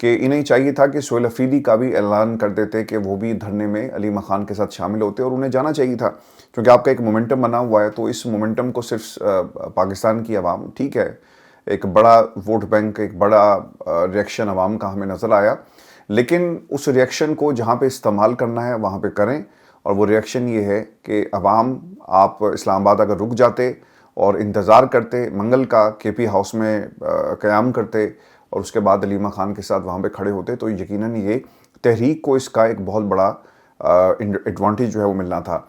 کہ انہیں چاہیے تھا کہ سہیل افریدی کا بھی اعلان کر دیتے کہ وہ بھی دھرنے میں علیمہ خان کے ساتھ شامل ہوتے، اور انہیں جانا چاہیے تھا کیونکہ آپ کا ایک مومنٹم بنا ہوا ہے. تو اس مومنٹم کو صرف پاکستان کی عوام، ٹھیک ہے ایک بڑا ووٹ بینک، ایک بڑا ریئیکشن عوام کا ہمیں نظر آیا، لیکن اس ریئیکشن کو جہاں پہ استعمال کرنا ہے وہاں پہ کریں. اور وہ ریئیکشن یہ ہے کہ عوام، آپ اسلام آباد اگر رک جاتے اور انتظار کرتے منگل کا کے پی ہاؤس میں قیام کرتے اور اس کے بعد علیمہ خان کے ساتھ وہاں پہ کھڑے ہوتے، تو یقیناً یہ تحریک کو اس کا ایک بہت بڑا ایڈوانٹیج جو ہے وہ ملنا تھا.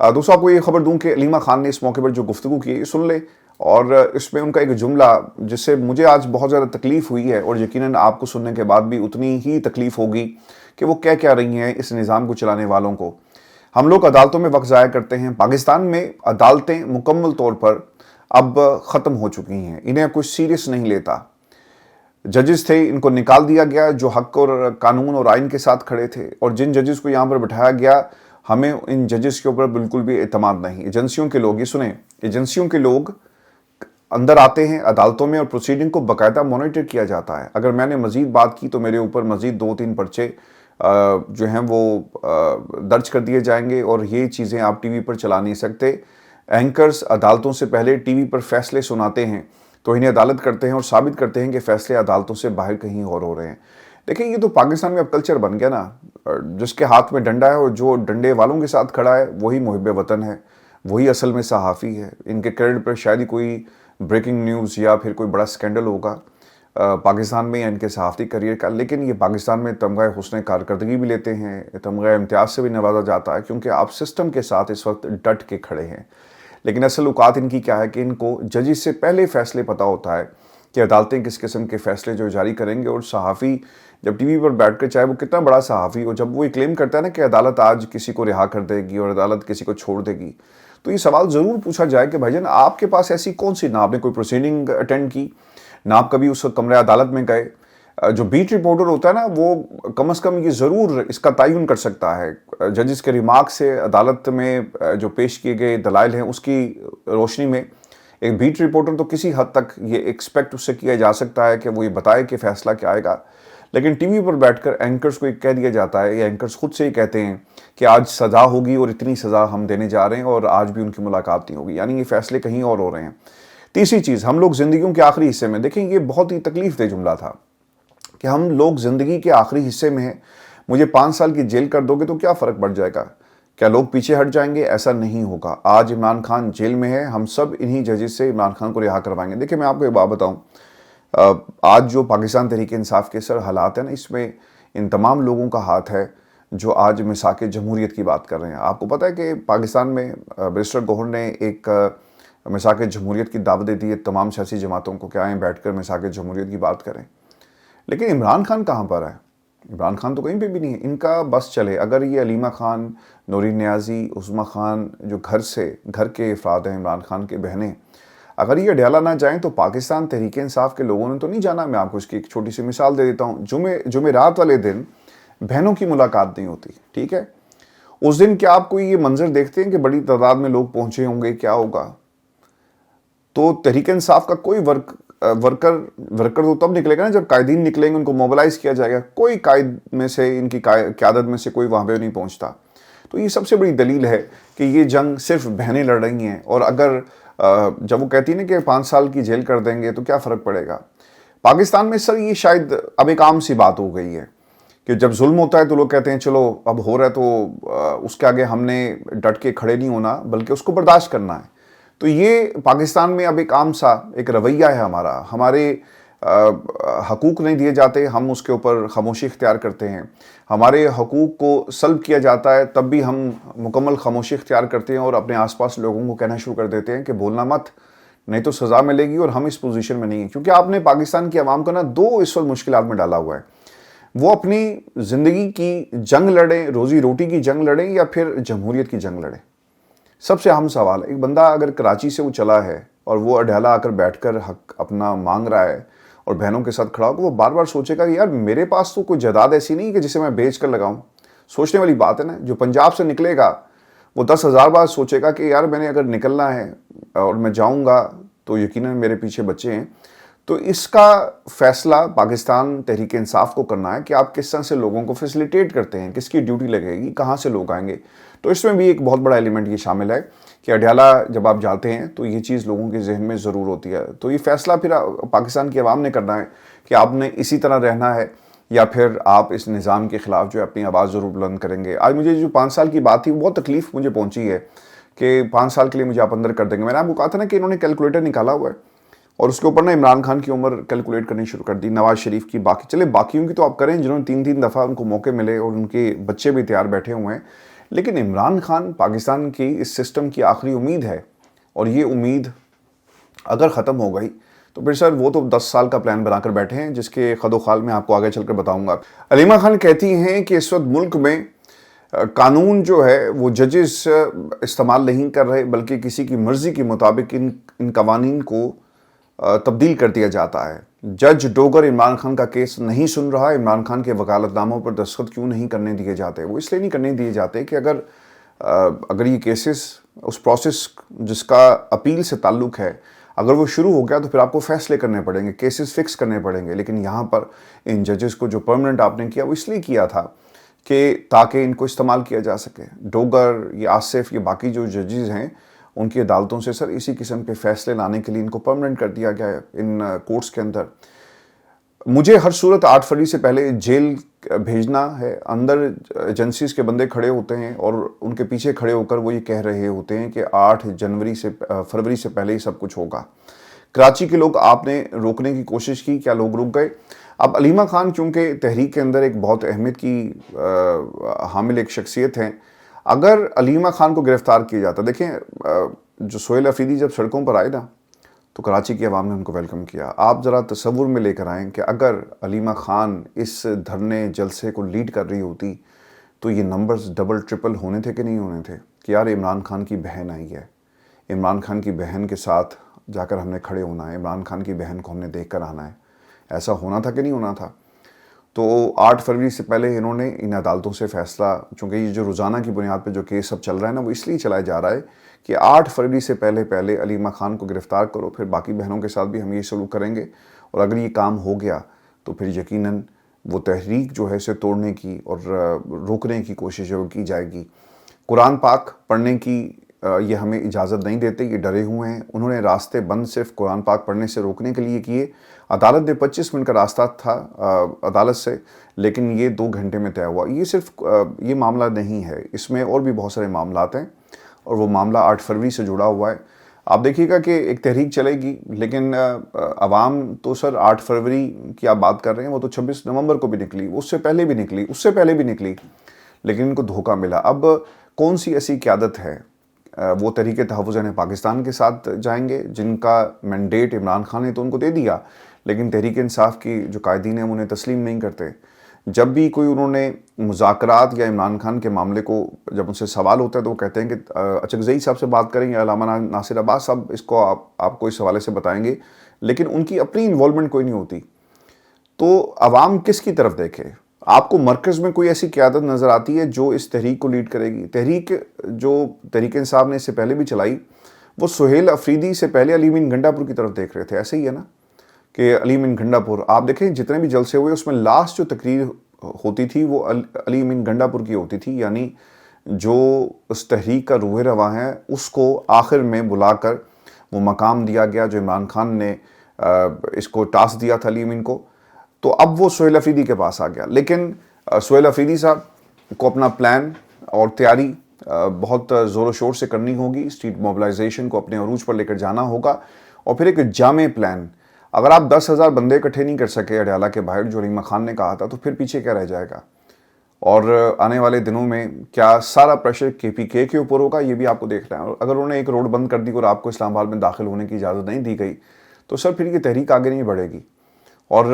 دوستوں آپ کو یہ خبر دوں کہ علیمہ خان نے اس موقع پر جو گفتگو کی سن لے، اور اس میں ان کا ایک جملہ جس سے مجھے آج بہت زیادہ تکلیف ہوئی ہے، اور یقیناً آپ کو سننے کے بعد بھی اتنی ہی تکلیف ہوگی کہ وہ کیا رہی ہیں اس نظام کو چلانے والوں کو. ہم لوگ عدالتوں میں وقت ضائع کرتے ہیں. پاکستان میں عدالتیں مکمل طور پر اب ختم ہو چکی ہیں، انہیں کچھ سیریس نہیں لیتا. ججز تھے، ان کو نکال دیا گیا جو حق اور قانون اور آئین کے ساتھ کھڑے تھے، اور جن ججز کو یہاں پر بٹھایا گیا ہمیں ان ججز کے اوپر بالکل بھی اعتماد نہیں. ایجنسیوں کے لوگ، یہ سنیں، ایجنسیوں کے لوگ اندر آتے ہیں عدالتوں میں اور پروسیڈنگ کو باقاعدہ مانیٹر کیا جاتا ہے. اگر میں نے مزید بات کی تو میرے اوپر مزید 2-3 پرچے جو ہیں وہ درج کر دیے جائیں گے، اور یہ چیزیں آپ ٹی وی پر چلا نہیں سکتے. اینکرز عدالتوں سے پہلے ٹی وی پر فیصلے سناتے ہیں، توہین عدالت کرتے ہیں اور ثابت کرتے ہیں کہ فیصلے عدالتوں سے باہر کہیں اور ہو رہے ہیں. دیکھیں یہ تو پاکستان میں اب کلچر بن گیا نا، جس کے ہاتھ میں ڈنڈا ہے اور جو ڈنڈے والوں کے ساتھ کھڑا ہے وہی محب وطن ہے، وہی اصل میں صحافی ہے. ان کے کریڈٹ پر شاید ہی کوئی بریکنگ نیوز یا پھر کوئی بڑا سکینڈل ہوگا پاکستان میں یا ان کے صحافتی کریئر کا، لیکن یہ پاکستان میں تمغہ حسن کارکردگی بھی لیتے ہیں، تمغہ امتیاز سے بھی نوازا جاتا ہے، کیونکہ آپ سسٹم کے ساتھ اس وقت ڈٹ کے کھڑے ہیں. لیکن اصل اوقات ان کی کیا ہے کہ ان کو ججز سے پہلے فیصلے پتہ ہوتا ہے کہ عدالتیں کس قسم کے فیصلے جو جاری کریں گے. اور صحافی جب ٹی وی پر بیٹھ کر، چاہے وہ کتنا بڑا صحافی ہو، جب وہ یہ کلیم کرتا ہے نا کہ عدالت آج کسی کو رہا کر دے گی اور عدالت کسی کو چھوڑ دے گی، تو یہ سوال ضرور پوچھا جائے کہ بھائی جان آپ کے پاس ایسی کون سی، نہ آپ نے کوئی پروسیڈنگ اٹینڈ کی، نہ آپ کبھی اس کمرہ عدالت میں گئے. جو بیٹ رپورٹر ہوتا ہے نا وہ کم از کم یہ ضرور اس کا تعین کر سکتا ہے ججز کے ریمارک سے، عدالت میں جو پیش کیے گئے دلائل ہیں اس کی روشنی میں. ایک بیٹ رپورٹر تو کسی حد تک یہ ایکسپیکٹ اس سے کیا جا سکتا ہے کہ وہ یہ بتائے کہ فیصلہ کیا آئے گا. لیکن ٹی وی پر بیٹھ کر اینکرز کو ایک کہہ دیا جاتا ہے، یا اینکرز خود سے ہی کہتے ہیں کہ آج سزا ہوگی اور اتنی سزا ہم دینے جا رہے ہیں اور آج بھی ان کی ملاقات نہیں ہوگی، یعنی یہ فیصلے کہیں اور ہو رہے ہیں. تیسری چیز، ہم لوگ زندگیوں کے آخری حصے میں، دیکھیں یہ بہت ہی تکلیف دہ جملہ تھا کہ ہم لوگ زندگی کے آخری حصے میں ہیں. مجھے 5 سال کی جیل کر دو گے تو کیا فرق پڑ جائے گا؟ کیا لوگ پیچھے ہٹ جائیں گے؟ ایسا نہیں ہوگا. آج عمران خان جیل میں ہے، ہم سب انہی ججز سے عمران خان کو رہا کروائیں گے. دیکھیں میں آپ کو ایک بات بتاؤں، آج جو پاکستان تحریک انصاف کے سر حالات ہیں نا، اس میں ان تمام لوگوں کا ہاتھ ہے جو آج مساق جمہوریت کی بات کر رہے ہیں. آپ کو پتہ ہے کہ پاکستان میں بیرسٹر گوہر نے ایک مساق جمہوریت کی دعوت دے دی ہے تمام سیاسی جماعتوں کو کہ آئیں بیٹھ کر مساق جمہوریت کی بات کریں. لیکن عمران خان کہاں پر ہے؟ عمران خان تو کہیں پہ بھی نہیں ہے. ان کا بس چلے، اگر یہ علیمہ خان، نورین نیازی، عظمیٰ خان جو گھر کے افراد ہیں عمران خان کے بہنیں، اگر یہ اڈیالہ نہ جائیں تو پاکستان تحریک انصاف کے لوگوں نے تو نہیں جانا. میں آپ کو اس کی ایک چھوٹی سی مثال دے دیتا ہوں. جمعرات والے دن بہنوں کی ملاقات نہیں ہوتی، ٹھیک ہے؟ اس دن کیا آپ کو یہ منظر دیکھتے ہیں کہ بڑی تعداد میں لوگ پہنچے ہوں گے؟ کیا ہوگا؟ تو تحریک انصاف کا کوئی ورکر تو تب نکلے گا نا جب قائدین نکلیں گے، ان کو موبلائز کیا جائے گا. کوئی قائد میں سے، ان کی قیادت میں سے کوئی وہاں پہ نہیں پہنچتا. تو یہ سب سے بڑی دلیل ہے کہ یہ جنگ صرف بہنیں لڑ رہی ہیں. اور اگر جب وہ کہتی ہیں کہ 5 سال کی جیل کر دیں گے تو کیا فرق پڑے گا؟ پاکستان میں سر یہ شاید اب ایک عام سی بات ہو گئی ہے کہ جب ظلم ہوتا ہے تو لوگ کہتے ہیں چلو اب ہو رہا ہے تو اس کے آگے ہم نے ڈٹ کے کھڑے نہیں ہونا بلکہ اس کو برداشت کرنا ہے. تو یہ پاکستان میں اب ایک عام سا ایک رویہ ہے ہمارے حقوق نہیں دیے جاتے، ہم اس کے اوپر خاموشی اختیار کرتے ہیں. ہمارے حقوق کو سلب کیا جاتا ہے تب بھی ہم مکمل خاموشی اختیار کرتے ہیں اور اپنے آس پاس لوگوں کو کہنا شروع کر دیتے ہیں کہ بولنا مت، نہیں تو سزا ملے گی. اور ہم اس پوزیشن میں نہیں ہیں کیونکہ آپ نے پاکستان کی عوام کو نا 2 اس وقت مشکلات میں ڈالا ہوا ہے. وہ اپنی زندگی کی جنگ لڑیں، روزی روٹی کی جنگ لڑیں، یا پھر جمہوریت کی جنگ لڑیں. سب سے اہم سوال، ایک بندہ اگر کراچی سے وہ چلا ہے اور وہ اڈیالہ آ کر بیٹھ کر حق اپنا مانگ رہا ہے اور بہنوں کے ساتھ کھڑا ہو، وہ بار بار سوچے گا کہ یار میرے پاس تو کوئی جائیداد ایسی نہیں کہ جسے میں بیچ کر لگاؤں. سوچنے والی بات ہے نا. جو پنجاب سے نکلے گا وہ 10,000 بار سوچے گا کہ یار میں نے اگر نکلنا ہے اور میں جاؤں گا تو یقیناً میرے پیچھے بچے ہیں. تو اس کا فیصلہ پاکستان تحریک انصاف کو کرنا ہے کہ آپ کس طرح سے لوگوں کو فیسیلیٹیٹ کرتے ہیں، کس کی ڈیوٹی لگے گی، کہاں سے لوگ آئیں گے. تو اس میں بھی ایک بہت بڑا ایلیمنٹ یہ شامل ہے کہ اڈیالہ جب آپ جاتے ہیں تو یہ چیز لوگوں کے ذہن میں ضرور ہوتی ہے. تو یہ فیصلہ پھر پاکستان کی عوام نے کرنا ہے کہ آپ نے اسی طرح رہنا ہے یا پھر آپ اس نظام کے خلاف جو اپنی آواز ضرور بلند کریں گے. آج مجھے جو 5 سال کی بات تھی وہ بہت تکلیف مجھے پہنچی ہے کہ 5 سال کے لیے مجھے آپ اندر کر دیں گے. میں نے آپ کو کہا تھا نا کہ انہوں نے کیلکولیٹر نکالا ہوا ہے اور اس کے اوپر نا عمران خان کی عمر کیلکولیٹ کرنی شروع کر دی، نواز شریف کی، باقیوں کی تو آپ کریں جنہوں نے 3 دفعہ ان کو موقع ملے اور ان کے بچے بھی تیار بیٹھے ہوئے ہیں. لیکن عمران خان پاکستان کی اس سسٹم کی آخری امید ہے اور یہ امید اگر ختم ہو گئی تو پھر سر وہ تو 10 سال کا پلان بنا کر بیٹھے ہیں جس کے خد و خال میں آپ کو آگے چل کر بتاؤں گا. علیمہ خان کہتی ہیں کہ اس وقت ملک میں قانون جو ہے وہ ججز استعمال نہیں کر رہے بلکہ کسی کی مرضی کے مطابق ان قوانین کو تبدیل کر دیا جاتا ہے. جج ڈوگر عمران خان کا کیس نہیں سن رہا. عمران خان کے وکالت ناموں پر دستخط کیوں نہیں کرنے دیے جاتے؟ وہ اس لیے نہیں کرنے دیے جاتے کہ اگر یہ کیسز اس پروسیس جس کا اپیل سے تعلق ہے اگر وہ شروع ہو گیا تو پھر آپ کو فیصلے کرنے پڑیں گے، کیسز فکس کرنے پڑیں گے. لیکن یہاں پر ان ججز کو جو پرمننٹ آپ نے کیا وہ اس لیے کیا تھا کہ تاکہ ان کو استعمال کیا جا سکے. ڈوگر یا آصف یہ باقی جو ججز ہیں ان کی عدالتوں سے سر اسی قسم کے فیصلے لانے کے لیے ان کو پرمننٹ کر دیا گیا ہے ان کورٹس کے اندر. مجھے ہر صورت 8 فروری سے پہلے جیل بھیجنا ہے. اندر ایجنسیز کے بندے کھڑے ہوتے ہیں اور ان کے پیچھے کھڑے ہو کر وہ یہ کہہ رہے ہوتے ہیں کہ 8 فروری سے پہلے ہی سب کچھ ہوگا. کراچی کے لوگ آپ نے روکنے کی کوشش کی، کیا لوگ رک گئے؟ اب علیمہ خان چونکہ تحریک کے اندر ایک بہت اہمیت کی حامل ایک شخصیت ہیں. اگر علیمہ خان کو گرفتار کیا جاتا، دیکھیں جو سہیل افریدی جب سڑکوں پر آئے نا تو کراچی کی عوام نے ان کو ویلکم کیا. آپ ذرا تصور میں لے کر آئیں کہ اگر علیمہ خان اس دھرنے جلسے کو لیڈ کر رہی ہوتی تو یہ نمبرز ڈبل ٹرپل ہونے تھے کہ نہیں ہونے تھے کہ یار عمران خان کی بہن آئی ہے، عمران خان کی بہن کے ساتھ جا کر ہم نے کھڑے ہونا ہے، عمران خان کی بہن کو ہم نے دیکھ کر آنا ہے. ایسا ہونا تھا کہ نہیں ہونا تھا؟ تو 8 فروری سے پہلے انہوں نے ان عدالتوں سے فیصلہ، چونکہ یہ جو روزانہ کی بنیاد پہ جو کیس اب چل رہا ہے نا وہ اس لیے چلایا جا رہا ہے کہ 8 فروری سے پہلے علیمہ خان کو گرفتار کرو، پھر باقی بہنوں کے ساتھ بھی ہم یہ سلوک کریں گے. اور اگر یہ کام ہو گیا تو پھر یقیناً وہ تحریک جو ہے اسے توڑنے کی اور روکنے کی کوشش جو کی جائے گی. قرآن پاک پڑھنے کی یہ ہمیں اجازت نہیں دیتے، یہ ڈرے ہوئے ہیں. انہوں نے راستے بند صرف قرآن پاک پڑھنے سے روکنے کے لیے کیے. عدالت نے 25 منٹ کا راستہ تھا عدالت سے، لیکن یہ 2 گھنٹے میں طے ہوا. یہ صرف یہ معاملہ نہیں ہے، اس میں اور بھی بہت سارے معاملات ہیں اور وہ معاملہ 8 فروری سے جڑا ہوا ہے. آپ دیکھیے گا کہ ایک تحریک چلے گی لیکن عوام تو سر 8 فروری کی آپ بات کر رہے ہیں، وہ تو 26 نومبر کو بھی نکلی، اس سے پہلے بھی نکلی لیکن ان کو دھوکہ ملا. اب کون سی ایسی قیادت ہے؟ وہ تحریک تحفظ پاکستان کے ساتھ جائیں گے جن کا مینڈیٹ عمران خان نے تو ان کو دے دیا، لیکن تحریک انصاف کی جو قائدین ہیں انہیں تسلیم نہیں کرتے. جب بھی کوئی انہوں نے مذاکرات یا عمران خان کے معاملے کو جب ان سے سوال ہوتا ہے تو وہ کہتے ہیں کہ اچکزئی صاحب سے بات کریں یا علامہ ناصر عباس صاحب اس کو آپ کو اس حوالے سے بتائیں گے، لیکن ان کی اپنی انوالومنٹ کوئی نہیں ہوتی. تو عوام کس کی طرف دیکھے؟ آپ کو مرکز میں کوئی ایسی قیادت نظر آتی ہے جو اس تحریک کو لیڈ کرے گی؟ تحریک جو تحریک انصاف نے اس سے پہلے بھی چلائی وہ سہیل افریدی سے پہلے علی امین گنڈا پور کی طرف دیکھ رہے تھے. ایسے ہی ہے نا کہ علی امین گنڈا پور، آپ دیکھیں جتنے بھی جلسے ہوئے اس میں لاسٹ جو تقریر ہوتی تھی وہ علی امین گنڈا پور کی ہوتی تھی. یعنی جو اس تحریک کا روح رواں ہے اس کو آخر میں بلا کر وہ مقام دیا گیا جو عمران خان نے اس کو ٹاسک دیا تھا علی امین کو. تو اب وہ سہیل افریدی کے پاس آ گیا، لیکن سہیل افریدی صاحب کو اپنا پلان اور تیاری بہت زور و شور سے کرنی ہوگی. اسٹریٹ موبلائزیشن کو اپنے عروج پر لے کر جانا ہوگا اور پھر ایک جامع پلان. اگر آپ 10,000 بندے اکٹھے نہیں کر سکے اڈیالہ کے باہر جو علیمہ خان نے کہا تھا تو پھر پیچھے کیا رہ جائے گا؟ اور آنے والے دنوں میں کیا سارا پریشر KPK کے اوپر ہوگا؟ یہ بھی آپ کو دیکھنا ہے. اور اگر انہوں نے ایک روڈ بند کر دی اور آپ کو اسلام آباد میں داخل ہونے کی اجازت نہیں دی گئی تو سر پھر یہ تحریک آگے نہیں بڑھے گی. اور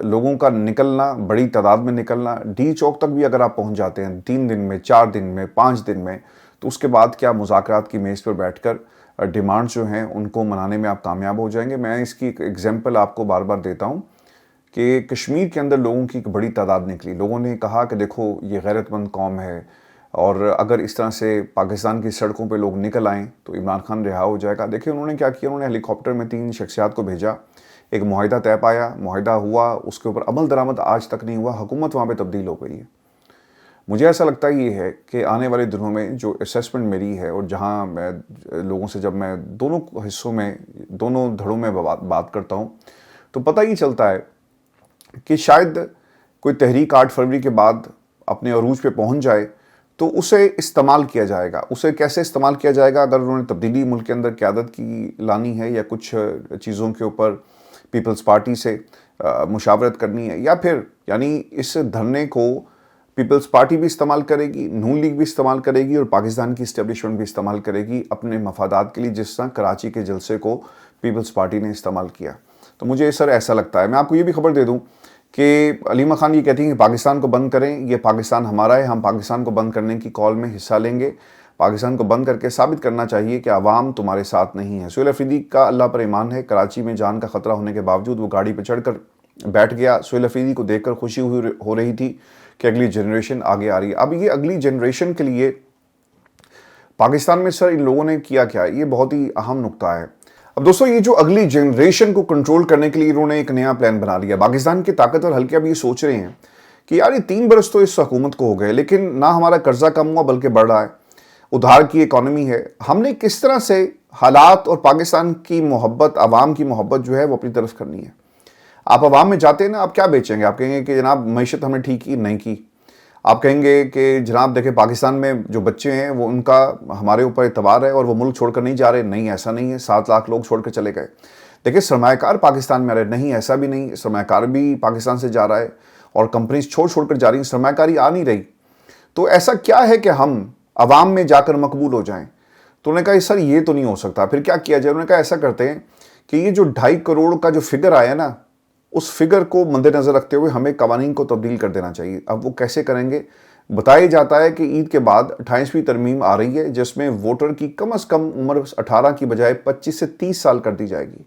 لوگوں کا نکلنا، بڑی تعداد میں نکلنا، ڈی چوک تک بھی اگر آپ پہنچ جاتے ہیں 3 دن میں، 4 دن میں، 5 دن میں، تو اس کے بعد کیا مذاکرات کی میز پر بیٹھ کر ڈیمانڈز جو ہیں ان کو منانے میں آپ کامیاب ہو جائیں گے؟ میں اس کی ایک ایگزامپل آپ کو بار بار دیتا ہوں کہ کشمیر کے اندر لوگوں کی ایک بڑی تعداد نکلی. لوگوں نے کہا کہ دیکھو یہ غیرت مند قوم ہے، اور اگر اس طرح سے پاکستان کی سڑکوں پہ لوگ نکل آئیں تو عمران خان رہا ہو جائے گا۔ دیکھیں انہوں نے کیا کیا، انہوں نے ہیلی کاپٹر میں 3 شخصیات کو بھیجا، ایک معاہدہ طے پایا، معاہدہ ہوا، اس کے اوپر عمل درآمد آج تک نہیں ہوا، حکومت وہاں پہ تبدیل ہو گئی ہے۔ مجھے ایسا لگتا یہ ہے کہ آنے والے دنوں میں جو اسیسمنٹ میری ہے، اور جہاں میں لوگوں سے جب میں دونوں حصوں میں دونوں دھڑوں میں بات کرتا ہوں تو پتہ یہ چلتا ہے کہ شاید کوئی تحریک 8 فروری کے بعد اپنے عروج پہ پہنچ جائے تو اسے استعمال کیا جائے گا۔ اسے کیسے استعمال کیا جائے گا؟ اگر انہوں نے تبدیلی ملک کے اندر قیادت کی لانی ہے، یا کچھ چیزوں کے اوپر پیپلز پارٹی سے مشاورت کرنی ہے، یا پھر یعنی اس دھرنے کو پیپلز پارٹی بھی استعمال کرے گی، نون لیگ بھی استعمال کرے گی، اور پاکستان کی اسٹیبلشمنٹ بھی استعمال کرے گی اپنے مفادات کے لیے، جس طرح کراچی کے جلسے کو پیپلز پارٹی نے استعمال کیا۔ تو مجھے سر ایسا لگتا ہے۔ میں آپ کو یہ بھی خبر دے دوں کہ علیمہ خان یہ کہتی ہیں کہ پاکستان کو بند کریں، یہ پاکستان ہمارا ہے، ہم پاکستان کو بند کرنے کی کال میں حصہ لیں گے۔ پاکستان کو بند کر کے ثابت کرنا چاہیے کہ عوام تمہارے ساتھ نہیں ہے۔ سہیل افریدی کا اللہ پر ایمان ہے، کراچی میں جان کا خطرہ ہونے کے باوجود وہ گاڑی پہ چڑھ کر بیٹھ گیا۔ سہیل افریدی کو دیکھ کر خوشی ہو رہی تھی کہ اگلی جنریشن آگے آ رہی ہے۔ اب یہ اگلی جنریشن کے لیے پاکستان میں سر ان لوگوں نے کیا کیا، یہ بہت ہی اہم نقطہ ہے۔ اب دوستو، یہ جو اگلی جنریشن کو کنٹرول کرنے کے لیے انہوں نے ایک نیا پلان بنا لیا۔ پاکستان کے طاقتور حلقے اب یہ سوچ رہے ہیں کہ یار یہ 3 برس تو اس حکومت کو ہو گئے، لیکن نہ ہمارا قرضہ کم ہوا بلکہ بڑھ رہا ہے، ادھار کی اکانومی ہے، ہم نے کس طرح سے حالات اور پاکستان کی محبت، عوام کی محبت جو ہے وہ اپنی طرف کرنی ہے۔ آپ عوام میں جاتے ہیں نا، آپ کیا بیچیں گے؟ آپ کہیں گے کہ جناب معیشت ہم نے ٹھیک کی نہیں کی۔ آپ کہیں گے کہ جناب دیکھیں پاکستان میں جو بچے ہیں وہ ان کا ہمارے اوپر اعتبار ہے اور وہ ملک چھوڑ کر نہیں جا رہے۔ نہیں، ایسا نہیں ہے، 7 لاکھ لوگ چھوڑ کر چلے گئے۔ دیکھیں سرمایہ کار پاکستان میں آ رہے، نہیں ایسا بھی نہیں، سرمایہ کار بھی پاکستان سے جا رہا ہے اور کمپنیز چھوڑ کر جا رہی ہیں، سرمایہ کاری آ نہیں رہی۔ تو ایسا کیا ہے کہ ہم عوام میں جا کر مقبول ہو جائیں؟ تو انہوں نے کہا سر یہ تو نہیں ہو سکتا، پھر کیا کیا جائے؟ انہوں نے کہا ایسا کرتے ہیں کہ یہ جو 2.5 کروڑ کا جو فگر آیا نا، اس فگر کو مد نظر رکھتے ہوئے ہمیں قوانین کو تبدیل کر دینا چاہیے۔ اب وہ کیسے کریں گے؟ بتایا جاتا ہے کہ عید کے بعد 28ویں ترمیم آ رہی ہے، جس میں ووٹر کی کم از کم عمر 18 کی بجائے 25 سے 30 سال کر دی جائے گی،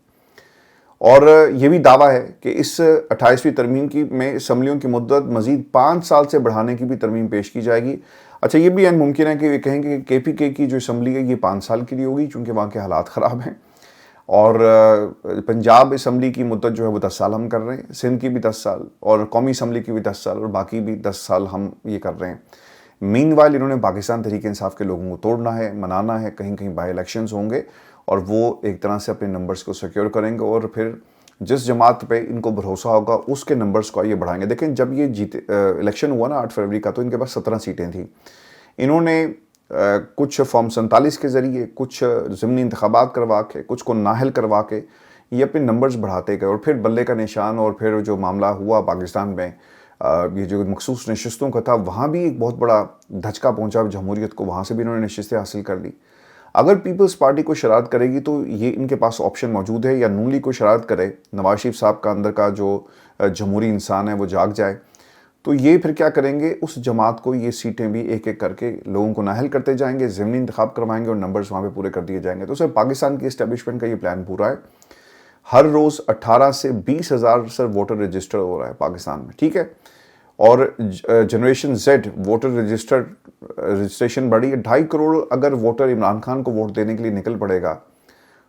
اور یہ بھی دعویٰ ہے کہ اس 28ویں ترمیم کی میں اسمبلیوں کی مدت مزید 5 سال سے بڑھانے کی بھی ترمیم پیش کی جائے گی۔ اچھا یہ بھی عین ممکن ہے کہ یہ کہیں کہ کے پی کے کی جو اسمبلی ہے یہ 5 سال کے لیے ہوگی، چونکہ وہاں کے حالات خراب ہیں، اور پنجاب اسمبلی کی مدت جو ہے وہ 10 سال ہم کر رہے ہیں، سندھ کی بھی 10 سال، اور قومی اسمبلی کی بھی 10 سال، اور باقی بھی 10 سال ہم یہ کر رہے ہیں۔ مین وائل انہوں نے پاکستان تحریک انصاف کے لوگوں کو توڑنا ہے، منانا ہے، کہیں کہیں بائی الیکشنز ہوں گے، اور وہ ایک طرح سے اپنے نمبرز کو سیکیور کریں گے، اور پھر جس جماعت پہ ان کو بھروسہ ہوگا اس کے نمبرز کو یہ بڑھائیں گے۔ دیکھیں جب یہ الیکشن ہوا نا 8 فروری کا، تو ان کے پاس 17 سیٹیں تھیں۔ انہوں نے کچھ فارم 47 کے ذریعے، کچھ ضمنی انتخابات کروا کے، کچھ کو نااہل کروا کے یہ اپنے نمبرز بڑھاتے گئے، اور پھر بلے کا نشان، اور پھر جو معاملہ ہوا پاکستان میں یہ جو مخصوص نشستوں کا تھا، وہاں بھی ایک بہت بڑا دھچکا پہنچا جمہوریت کو، وہاں سے بھی انہوں نے نشستیں حاصل کر لی۔ اگر پیپلز پارٹی کو شرارت کرے گی تو یہ ان کے پاس آپشن موجود ہے، یا نون لیگ کو شرارت کرے، نواز شریف صاحب کا اندر کا جو جمہوری انسان ہے وہ جاگ جائے، تو یہ پھر کیا کریں گے؟ اس جماعت کو یہ سیٹیں بھی ایک ایک کر کے لوگوں کو نااہل کرتے جائیں گے، ضمنی انتخاب کروائیں گے، اور نمبرز وہاں پہ پورے کر دیے جائیں گے۔ تو سر پاکستان کی اسٹیبلشمنٹ کا یہ پلان پورا ہے۔ ہر روز 18 سے 20 ہزار سر ووٹر رجسٹر ہو رہا ہے پاکستان میں، ٹھیک ہے، اور جنریشن زیڈ ووٹر رجسٹریشن بڑھی ہے۔ 2.5 کروڑ اگر ووٹر عمران خان کو ووٹ دینے کے لیے نکل پڑے گا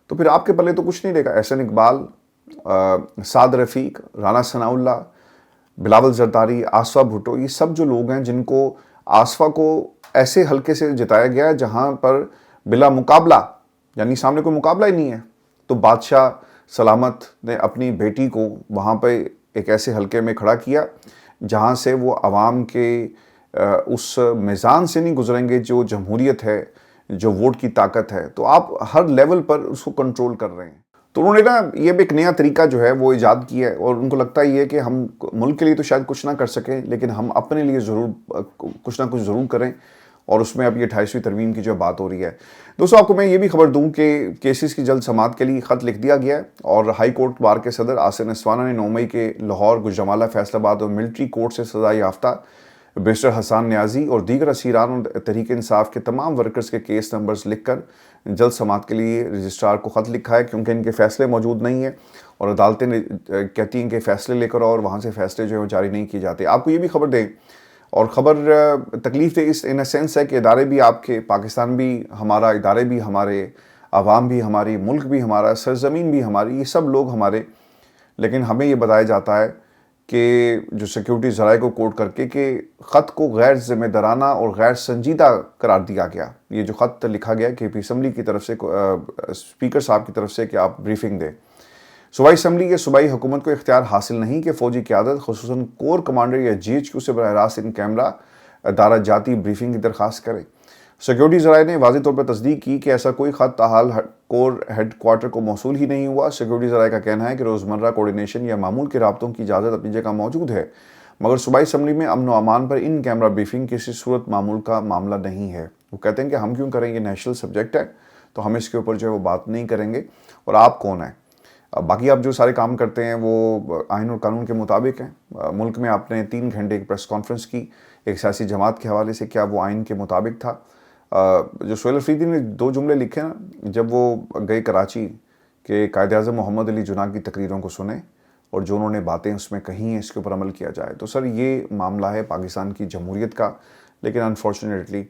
تو پھر آپ کے پلے تو کچھ نہیں رہے گا۔ احسن اقبال، سعد رفیق، رانا ثناء اللہ، بلاول زرداری، آصفہ بھٹو، یہ سب جو لوگ ہیں جن کو آصفہ کو ایسے حلقے سے جتایا گیا ہے جہاں پر بلا مقابلہ، یعنی سامنے کوئی مقابلہ ہی نہیں ہے، تو بادشاہ سلامت نے اپنی بیٹی کو وہاں پہ ایک ایسے حلقے میں کھڑا کیا جہاں سے وہ عوام کے اس میزان سے نہیں گزریں گے جو جمہوریت ہے، جو ووٹ کی طاقت ہے۔ تو آپ ہر لیول پر اس کو کنٹرول کر رہے ہیں۔ تو انہوں نے نا یہ بھی ایک نیا طریقہ جو ہے وہ ایجاد کیا ہے، اور ان کو لگتا ہی ہے کہ ہم ملک کے لیے تو شاید کچھ نہ کر سکیں، لیکن ہم اپنے لیے ضرور کچھ نہ کچھ ضرور کریں، اور اس میں اب یہ 28ویں ترمیم کی جو بات ہو رہی ہے۔ دوستو آپ کو میں یہ بھی خبر دوں کہ کیسز کی جلد سماعت کے لیے خط لکھ دیا گیا ہے، اور ہائی کورٹ بار کے صدر آصر نسوانہ نے 9 مئی کے لاہور، گوجرانوالہ، فیصل آباد اور ملٹری کورٹ سے سزا یافتہ بیرسٹر حسان نیازی اور دیگر اسیران اور تحریک انصاف کے تمام ورکرز کے کیس نمبرز لکھ کر جلد سماعت کے لیے رجسٹرار کو خط لکھا ہے، کیونکہ ان کے فیصلے موجود نہیں ہیں، اور عدالتیں کہتی ہیں کہ فیصلے لے کر اور وہاں سے فیصلے جو ہیں وہ جاری نہیں کیے جاتے۔ آپ کو یہ بھی خبر دیں، اور خبر تکلیف دہ اس ان اے سینس ہے کہ ادارے بھی آپ کے، پاکستان بھی ہمارا، ادارے بھی ہمارے، عوام بھی ہماری، ملک بھی ہمارا، سرزمین بھی ہماری، یہ سب لوگ ہمارے، لیکن ہمیں یہ بتایا جاتا ہے کہ جو سیکیورٹی ذرائع کو کوٹ کر کے کہ خط کو غیر ذمہ دارانہ اور غیر سنجیدہ قرار دیا گیا. یہ جو خط لکھا گیا کہ پی اسمبلی کی طرف سے، اسپیکر صاحب کی طرف سے کہ آپ بریفنگ دیں. صوبائی اسمبلی یا صوبائی حکومت کو اختیار حاصل نہیں کہ فوجی قیادت خصوصاً کور کمانڈر یا جی ایچ کیو سے براہ راست ان کیمرہ دارہ جاتی بریفنگ کی درخواست کرے. سیکیورٹی ذرائع نے واضح طور پر تصدیق کی کہ ایسا کوئی خط تاحال کور ہیڈ کوارٹر کو موصول ہی نہیں ہوا. سیکیورٹی ذرائع کا کہنا ہے کہ روزمرہ کوارڈینیشن یا معمول کے رابطوں کی اجازت اپنی جگہ موجود ہے، مگر صوبائی اسمبلی میں امن و امان پر ان کیمرہ بریفنگ کسی صورت معمول کا معاملہ نہیں ہے. وہ کہتے ہیں کہ ہم کیوں کریں، یہ نیشنل سبجیکٹ ہے تو ہم اس کے اوپر جو ہے وہ بات نہیں کریں گے، اور آپ کون ہیں؟ باقی آپ جو سارے کام کرتے ہیں وہ آئین اور قانون کے مطابق ہیں. ملک میں آپ نے 3 گھنٹے ایک پریس کانفرنس کی ایک سیاسی جماعت کے حوالے سے، کیا وہ آئین کے مطابق تھا؟ جو سہیل افریدی نے 2 جملے لکھے نا جب وہ گئے کراچی کہ قائد اعظم محمد علی جناح کی تقریروں کو سنیں اور جو انہوں نے باتیں اس میں کہی ہیں اس کے اوپر عمل کیا جائے. تو سر یہ معاملہ ہے پاکستان کی جمہوریت کا، لیکن انفارچونیٹلی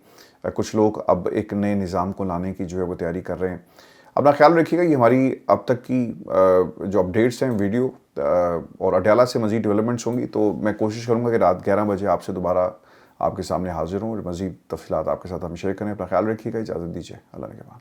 کچھ لوگ اب ایک نئے نظام کو لانے کی جو ہے وہ تیاری کر رہے ہیں. اپنا خیال رکھیے گا. یہ ہماری اب تک کی جو اپڈیٹس ہیں ویڈیو، اور اڈیالہ سے مزید ڈیولپمنٹس ہوں گی تو میں کوشش کروں گا کہ رات 11 بجے آپ سے دوبارہ آپ کے سامنے حاضر ہوں اور مزید تفصیلات آپ کے ساتھ ہم شیئر کریں. اپنا خیال رکھیے گا، اجازت دیجیے، اللہ نگہبان.